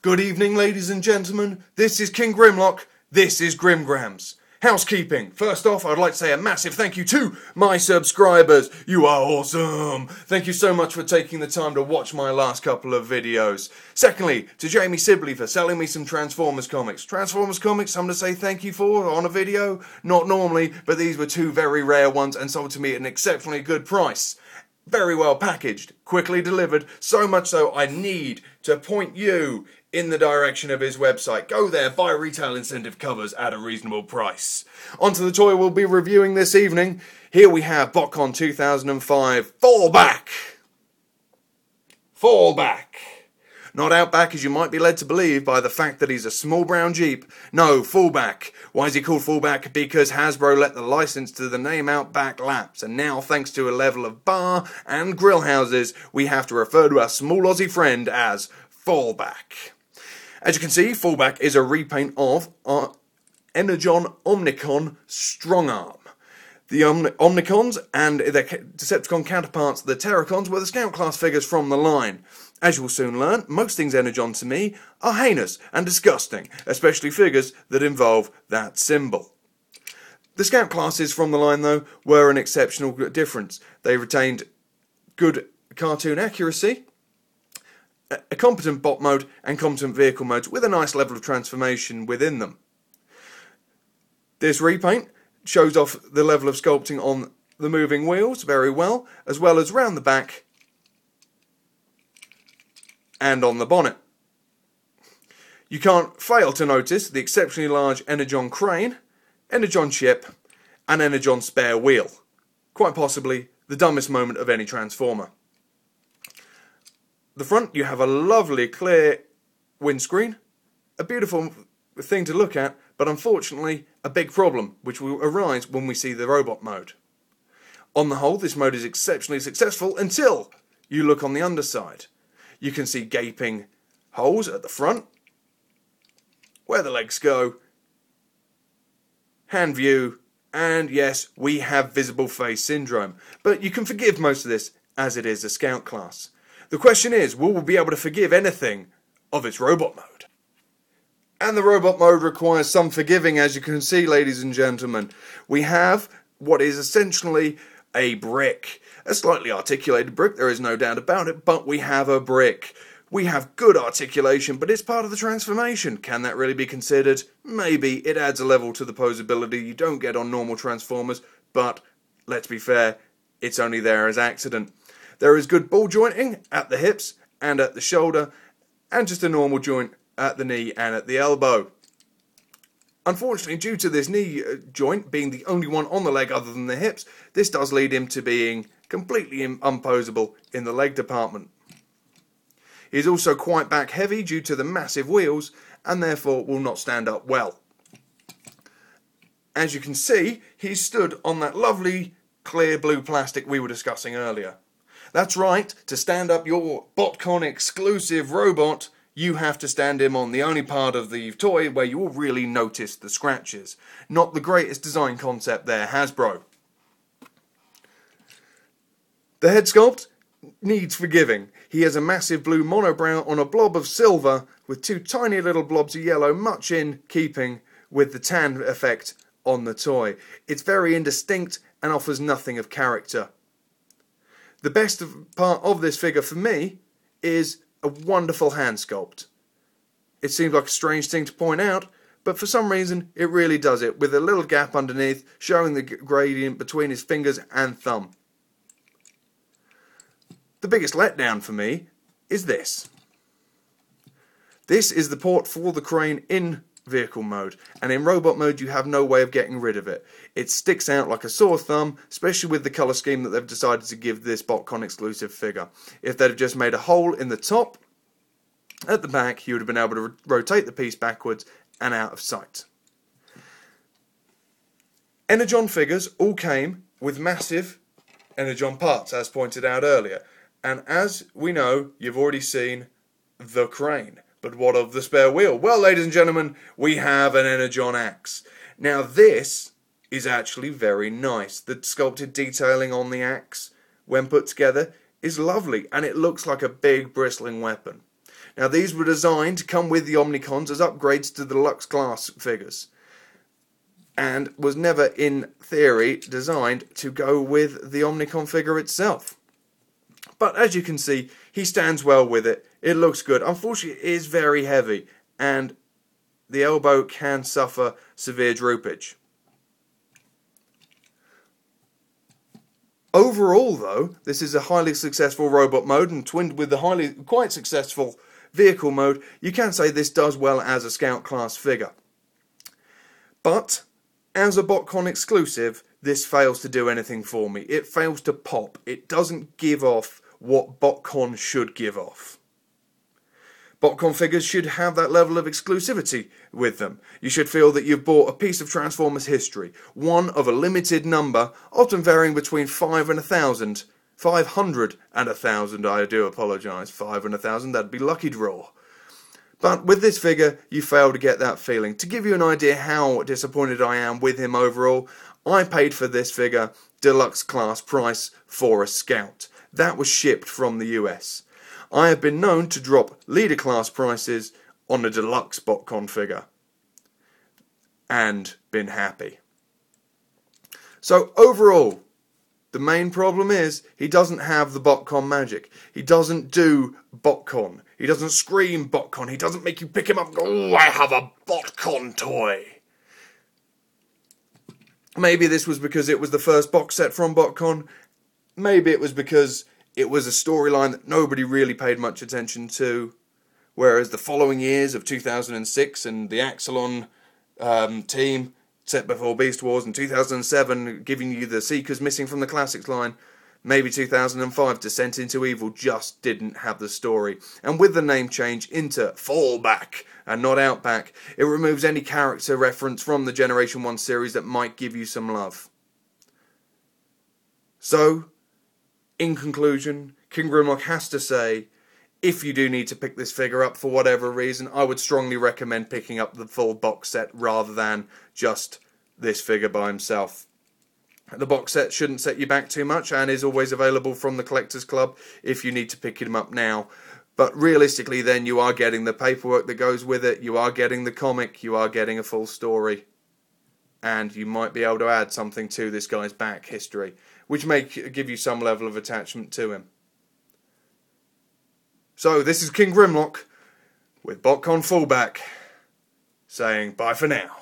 Good evening, ladies and gentlemen. This is KingGrimlock. This is Grimgrams. Housekeeping. First off, I'd like to say a massive thank you to my subscribers. You are awesome. Thank you so much for taking the time to watch my last couple of videos. Secondly, to Jamie Sibley for selling me some Transformers comics. Transformers comics, I'm going to say thank you for on a video. Not normally, but these were two very rare ones and sold to me at an exceptionally good price. Very well packaged, quickly delivered, so much so I need to point you in the direction of his website. Go there, buy retail incentive covers at a reasonable price. Onto the toy we'll be reviewing this evening. Here we have Botcon 2005 Fallback. Fallback. Not Outback as you might be led to believe by the fact that he's a small brown Jeep. No, Fallback. Why is he called Fallback? Because Hasbro let the license to the name Outback lapse, and now thanks to a level of bar and grill houses, we have to refer to our small Aussie friend as Fallback. As you can see, Fallback is a repaint of Energon Omnicon Strongarm. The Omnicons and their Decepticon counterparts, the Terracons, were the Scout class figures from the line. As you will soon learn, most things Energon to me are heinous and disgusting, especially figures that involve that symbol. The Scout classes from the line, though, were an exceptional difference. They retained good cartoon accuracy, a competent bot mode, and competent vehicle modes with a nice level of transformation within them. This repaint shows off the level of sculpting on the moving wheels very well, as well as round the back and on the bonnet. You can't fail to notice the exceptionally large Energon crane, Energon ship, and Energon spare wheel. Quite possibly the dumbest moment of any Transformer. The front, you have a lovely clear windscreen, a beautiful thing to look at, but unfortunately a big problem which will arise when we see the robot mode. On the whole, this mode is exceptionally successful until you look on the underside. You can see gaping holes at the front, where the legs go, hand view, and yes, we have visible face syndrome. But you can forgive most of this as it is a Scout class. The question is, will we be able to forgive anything of its robot mode? And the robot mode requires some forgiving, as you can see, ladies and gentlemen. We have what is essentially a brick. A slightly articulated brick, there is no doubt about it, but we have a brick. We have good articulation, but it's part of the transformation. Can that really be considered? Maybe. It adds a level to the posability you don't get on normal Transformers, but let's be fair, it's only there as accident. There is good ball jointing at the hips and at the shoulder, and just a normal joint at the knee and at the elbow. Unfortunately, due to this knee joint being the only one on the leg other than the hips, this does lead him to being completely unposable in the leg department. He is also quite back heavy due to the massive wheels, and therefore will not stand up well. As you can see, he stood on that lovely clear blue plastic we were discussing earlier. That's right, to stand up your Botcon exclusive robot, you have to stand him on the only part of the toy where you will really notice the scratches. Not the greatest design concept there, Hasbro. The head sculpt needs forgiving. He has a massive blue monobrow on a blob of silver with two tiny little blobs of yellow, much in keeping with the tan effect on the toy. It's very indistinct and offers nothing of character. The best part of this figure for me is a wonderful hand sculpt. It seems like a strange thing to point out, but for some reason it really does it, with a little gap underneath showing the gradient between his fingers and thumb. The biggest letdown for me is this. This is the port for the crane in vehicle mode, and in robot mode you have no way of getting rid of it. It sticks out like a sore thumb, especially with the colour scheme that they've decided to give this Botcon exclusive figure. If they'd have just made a hole in the top, at the back you would have been able to rotate the piece backwards and out of sight. Energon figures all came with massive Energon parts, as pointed out earlier, and as we know, you've already seen the crane. But what of the spare wheel? Well, ladies and gentlemen, we have an Energon axe. Now this is actually very nice. The sculpted detailing on the axe, when put together, is lovely, and it looks like a big bristling weapon. Now these were designed to come with the Omnicons as upgrades to the deluxe class figures, and was never in theory designed to go with the Omnicon figure itself. But as you can see, he stands well with it. It looks good. Unfortunately, it is very heavy, and the elbow can suffer severe droopage. Overall, though, this is a highly successful robot mode, and twinned with the quite successful vehicle mode, you can say this does well as a Scout class figure. But as a Botcon exclusive, this fails to do anything for me. It fails to pop. It doesn't give off what Botcon should give off. Botcon figures should have that level of exclusivity with them. You should feel that you've bought a piece of Transformers history, one of a limited number, often varying between 5 and 1,000. 500 and 1,000, I do apologise. 5 and 1,000, that'd be lucky draw. But with this figure, you fail to get that feeling. To give you an idea how disappointed I am with him overall, I paid for this figure deluxe class price for a Scout. That was shipped from the US. I have been known to drop leader class prices on a deluxe Botcon figure, and been happy. So overall, the main problem is he doesn't have the Botcon magic. He doesn't do Botcon. He doesn't scream Botcon. He doesn't make you pick him up and go, "Oh, I have a Botcon toy." Maybe this was because it was the first box set from Botcon. Maybe it was because it was a storyline that nobody really paid much attention to. Whereas the following years of 2006 and the Axelon team set before Beast Wars, in 2007 giving you the Seekers missing from the Classics line, maybe 2005 Descent into Evil just didn't have the story. And with the name change into Fallback and not Outback, it removes any character reference from the Generation 1 series that might give you some love. So, in conclusion, KingGrimlock has to say, if you do need to pick this figure up for whatever reason, I would strongly recommend picking up the full box set rather than just this figure by himself. The box set shouldn't set you back too much and is always available from the Collectors Club if you need to pick him up now. But realistically then, you are getting the paperwork that goes with it, you are getting the comic, you are getting a full story. And you might be able to add something to this guy's back history, which may give you some level of attachment to him. So, this is KingGrimlock with Botcon Fallback, saying bye for now.